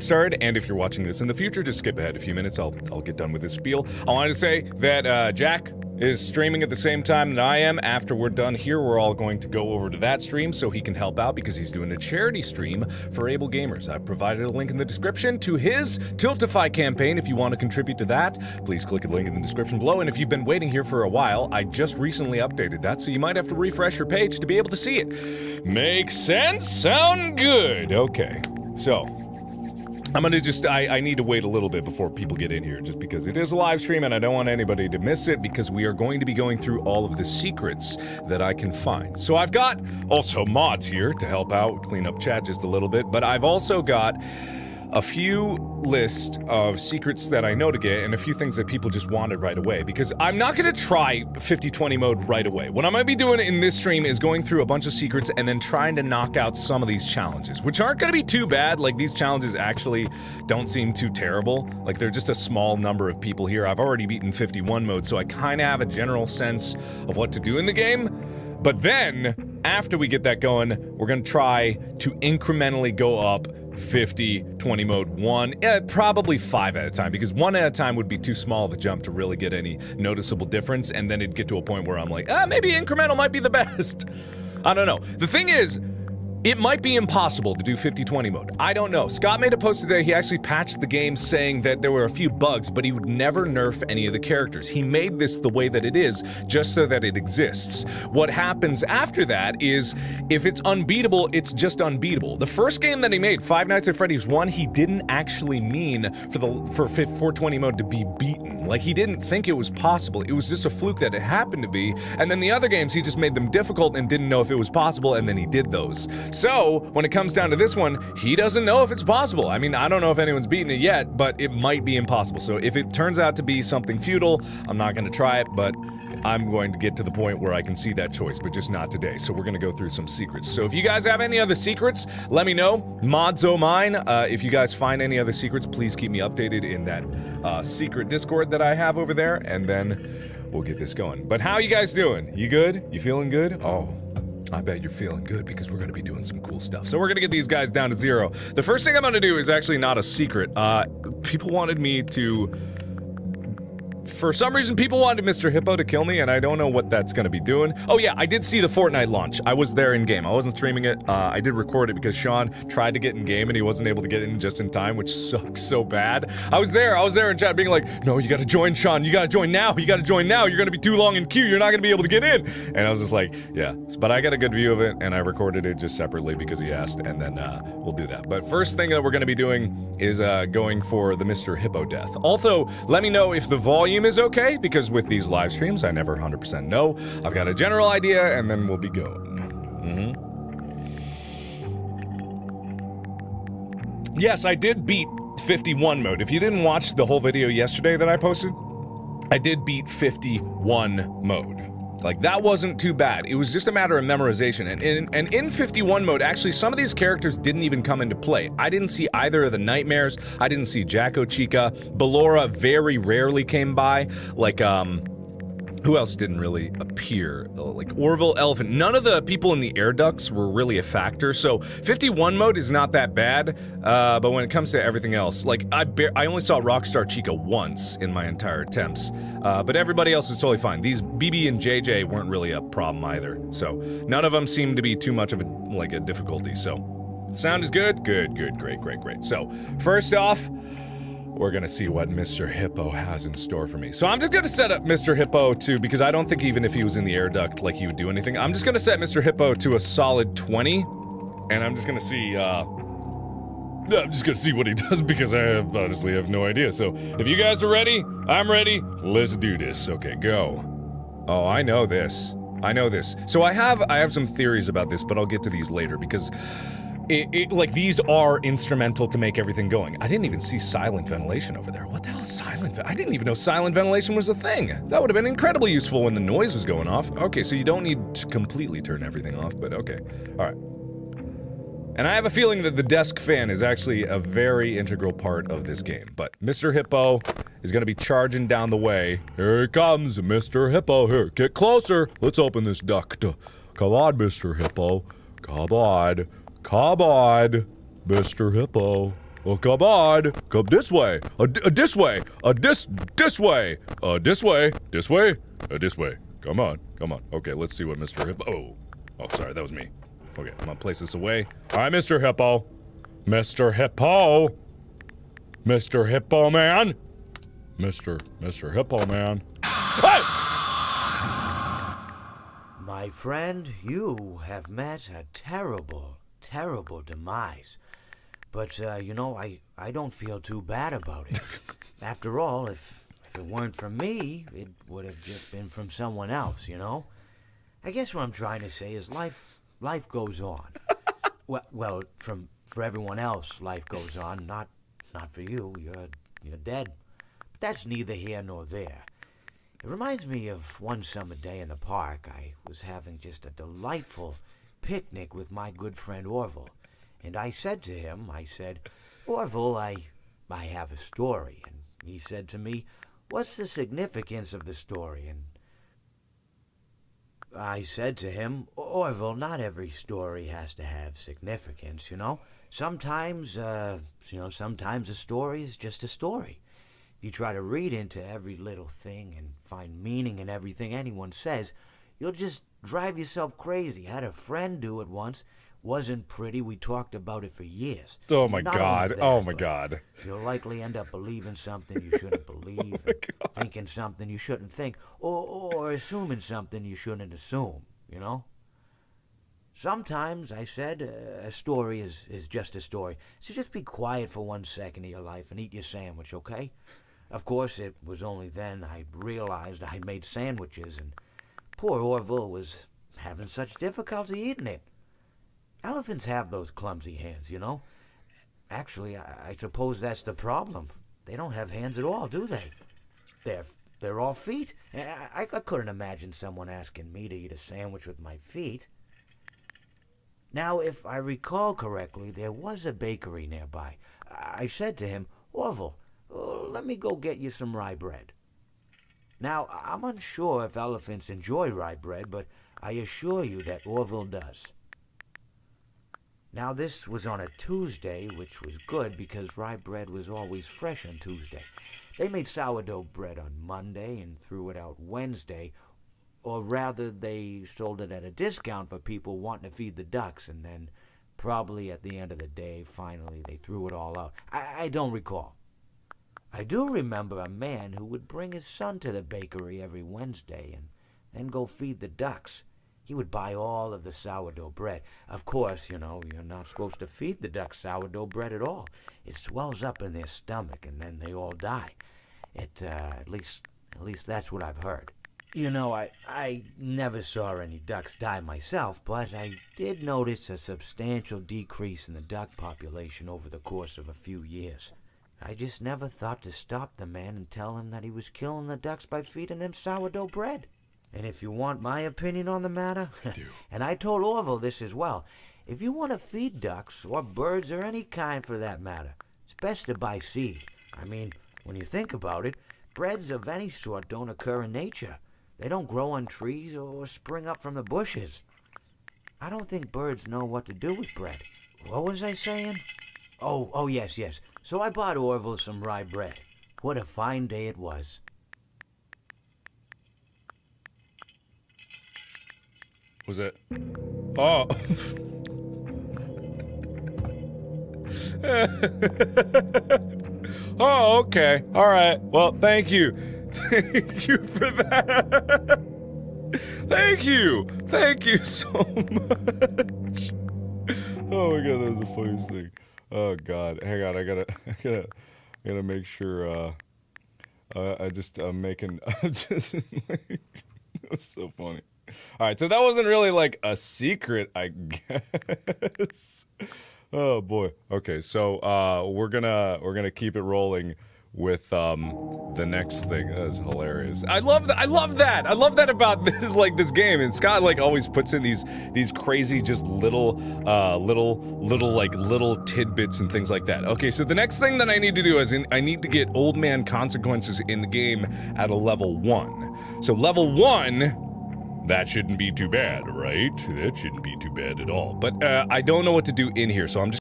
started, and if you're watching this in the future, just skip ahead a few minutes. I'll get done with this spiel. I wanted to say that Jack is streaming at the same time that I am. After we're done here, we're all going to go over to that stream so he can help out because he's doing a charity stream for able gamers. I've provided a link in the description to his Tiltify campaign. If you want to contribute to that, please click the link in the description below. And if you've been waiting here for a while, I just recently updated that, so you might have to refresh your page to be able to see it. Makes sense? Sound good? Okay, so I'm gonna just, I need to wait a little bit before people get in here, just because it is a live stream and I don't want anybody to miss it, because we are going to be going through all of the secrets that I can find. So I've got also mods here to help out, clean up chat just a little bit, but I've also got a few lists of secrets that I know to get and a few things that people just wanted right away, because I'm not gonna try 50-20 mode right away. What I'm gonna be doing in this stream is going through a bunch of secrets and then trying to knock out some of these challenges, which aren't gonna be too bad. Like, these challenges actually don't seem too terrible. Like, they're just a small number of people here. I've already beaten 51 mode, so I kinda have a general sense of what to do in the game. But then, after we get that going, we're gonna try to incrementally go up 50-20 mode probably 5 at a time, because 1 at a time would be too small of a jump to really get any noticeable difference, and then it'd get to a point where I'm like, maybe incremental might be the best. I don't know. The thing is, it might be impossible to do 50-20 mode. I don't know. Scott made a post today. He actually patched the game saying that there were a few bugs, but he would never nerf any of the characters. He made this the way that it is just so that it exists. What happens after that is, if it's unbeatable, it's just unbeatable. The first game that he made, Five Nights at Freddy's 1, he didn't actually mean for 420 mode to be beaten. Like, he didn't think it was possible. It was just a fluke that it happened to be. And then the other games, he just made them difficult and didn't know if it was possible, and then he did those. So, when it comes down to this one, he doesn't know if it's possible. I mean, I don't know if anyone's beaten it yet, but it might be impossible. So if it turns out to be something futile, I'm not gonna try it, but I'm going to get to the point where I can see that choice, but just not today. So we're gonna go through some secrets. So if you guys have any other secrets, let me know. Mods o' mine. If you guys find any other secrets, please keep me updated in that secret Discord that I have over there, and then we'll get this going. But how you guys doing? You good? You feeling good? Oh, I bet you're feeling good, because we're gonna be doing some cool stuff. So we're gonna get these guys down to 0. The first thing I'm gonna do is actually not a secret. People wanted me to... For some reason, people wanted Mr. Hippo to kill me, and I don't know what that's gonna be doing. Oh yeah, I did see the Fortnite launch. I was there in-game. I wasn't streaming it. I did record it because Sean tried to get in-game and he wasn't able to get in just in time, which sucks so bad. I was there in chat being like, no, you gotta join, Sean. You gotta join now. You gotta join now. You're gonna be too long in queue. You're not gonna be able to get in. And I was just like, yeah. But I got a good view of it, and I recorded it just separately because he asked, and then we'll do that. But first thing that we're gonna be doing is going for the Mr. Hippo death. Also, let me know if the volume is okay, because with these live streams, I never 100% know. I've got a general idea, and then we'll be going. Yes, I did beat 51 mode. If you didn't watch the whole video yesterday that I posted, I did beat 51 mode. Like, that wasn't too bad. It was just a matter of memorization. And in 51 mode, actually, some of these characters didn't even come into play. I didn't see either of the Nightmares. I didn't see Jacko Chica. Ballora very rarely came by. Like, who else didn't really appear? Like, Orville, Elephant. None of the people in the air ducts were really a factor. So, 51 mode is not that bad. But when it comes to everything else, like, I only saw Rockstar Chica once in my entire attempts. But everybody else was totally fine. These BB and JJ weren't really a problem either. So, none of them seemed to be too much of a difficulty. So, sound is good? Good, great. So, first off, we're gonna see what Mr. Hippo has in store for me. So I'm just gonna set up Mr. Hippo to, because I don't think even if he was in the air duct, like, he would do anything. I'm just gonna set Mr. Hippo to a solid 20, and I'm just gonna see, what he does, because I honestly have no idea. So, if you guys are ready, I'm ready, let's do this. Okay, go. Oh, I know this. So I have some theories about this, but I'll get to these later, because like, these are instrumental to make everything going. I didn't even see silent ventilation over there. What the hell is silent I didn't even know silent ventilation was a thing. That would have been incredibly useful when the noise was going off. Okay, so you don't need to completely turn everything off, but okay. Alright. And I have a feeling that the desk fan is actually a very integral part of this game. But Mr. Hippo is gonna be charging down the way. Here he comes, Mr. Hippo. Here, get closer. Let's open this duct. Come on, Mr. Hippo. Come on. Come on, Mr. Hippo. Oh, come on. Come this way. This way. This way. This way. This way. This way. Come on. Come on. Okay, let's see what Mr. Hippo... Oh, sorry, that was me. Okay, I'm gonna place this away. Alright, Mr. Hippo. Mr. Hippo. Mr. Hippo Man. Mr. Hippo Man. Hey! My friend, you have met a terrible, terrible demise. But, you know, I don't feel too bad about it. After all, if it weren't from me, it would have just been from someone else, you know? I guess what I'm trying to say is life goes on. well, for everyone else, life goes on, not for you. You're dead. But that's neither here nor there. It reminds me of one summer day in the park. I was having just a delightful picnic with my good friend Orville. And I said to him, Orville, I have a story. And he said to me, what's the significance of the story? And I said to him, Orville, not every story has to have significance, you know? Sometimes a story is just a story. If you try to read into every little thing and find meaning in everything anyone says, you'll just drive yourself crazy. I had a friend do it once. Wasn't pretty. We talked about it for years. Oh my God. Oh my God. You'll likely end up believing something you shouldn't believe, thinking something you shouldn't think, or assuming something you shouldn't assume, you know? Sometimes, I said, a story is just a story. So just be quiet for 1 second of your life and eat your sandwich, okay? Of course, it was only then I realized I made sandwiches, and poor Orville was having such difficulty eating it. Elephants have those clumsy hands, you know? Actually, I suppose that's the problem. They don't have hands at all, do they? They're all feet. I couldn't imagine someone asking me to eat a sandwich with my feet. Now, if I recall correctly, there was a bakery nearby. I said to him, Orville, let me go get you some rye bread. Now, I'm unsure if elephants enjoy rye bread, but I assure you that Orville does. Now, this was on a Tuesday, which was good because rye bread was always fresh on Tuesday. They made sourdough bread on Monday and threw it out Wednesday, or rather, they sold it at a discount for people wanting to feed the ducks, and then probably at the end of the day, finally, they threw it all out. I don't recall. I do remember a man who would bring his son to the bakery every Wednesday and then go feed the ducks. He would buy all of the sourdough bread. Of course, you know, you're not supposed to feed the ducks sourdough bread at all. It swells up in their stomach and then they all die. At least that's what I've heard. You know, I never saw any ducks die myself, but I did notice a substantial decrease in the duck population over the course of a few years. I just never thought to stop the man and tell him that he was killing the ducks by feeding them sourdough bread. And if you want my opinion on the matter, and I told Orville this as well, if you want to feed ducks, or birds, or any kind for that matter, it's best to buy seed. I mean, when you think about it, breads of any sort don't occur in nature. They don't grow on trees or spring up from the bushes. I don't think birds know what to do with bread. What was I saying? Oh, yes. So I bought Orville some rye bread. What a fine day it was. Was it? Oh. Oh, okay. All right. Well, thank you. Thank you for that. Thank you. Thank you so much. Oh my god, that was the funniest thing. Oh god. Hang on, I gotta make sure I'm making just like it was so funny. Alright, so that wasn't really like a secret, I guess. Oh boy. Okay, so we're gonna keep it rolling with the next thing. That is hilarious. I love that. I love that about this this game. And Scott always puts in these crazy just little tidbits and things like that. Okay, so the next thing that I need to do is I need to get old man consequences in the game at a level 1. So level 1, that shouldn't be too bad, right? That shouldn't be too bad at all. But I don't know what to do in here, so I'm just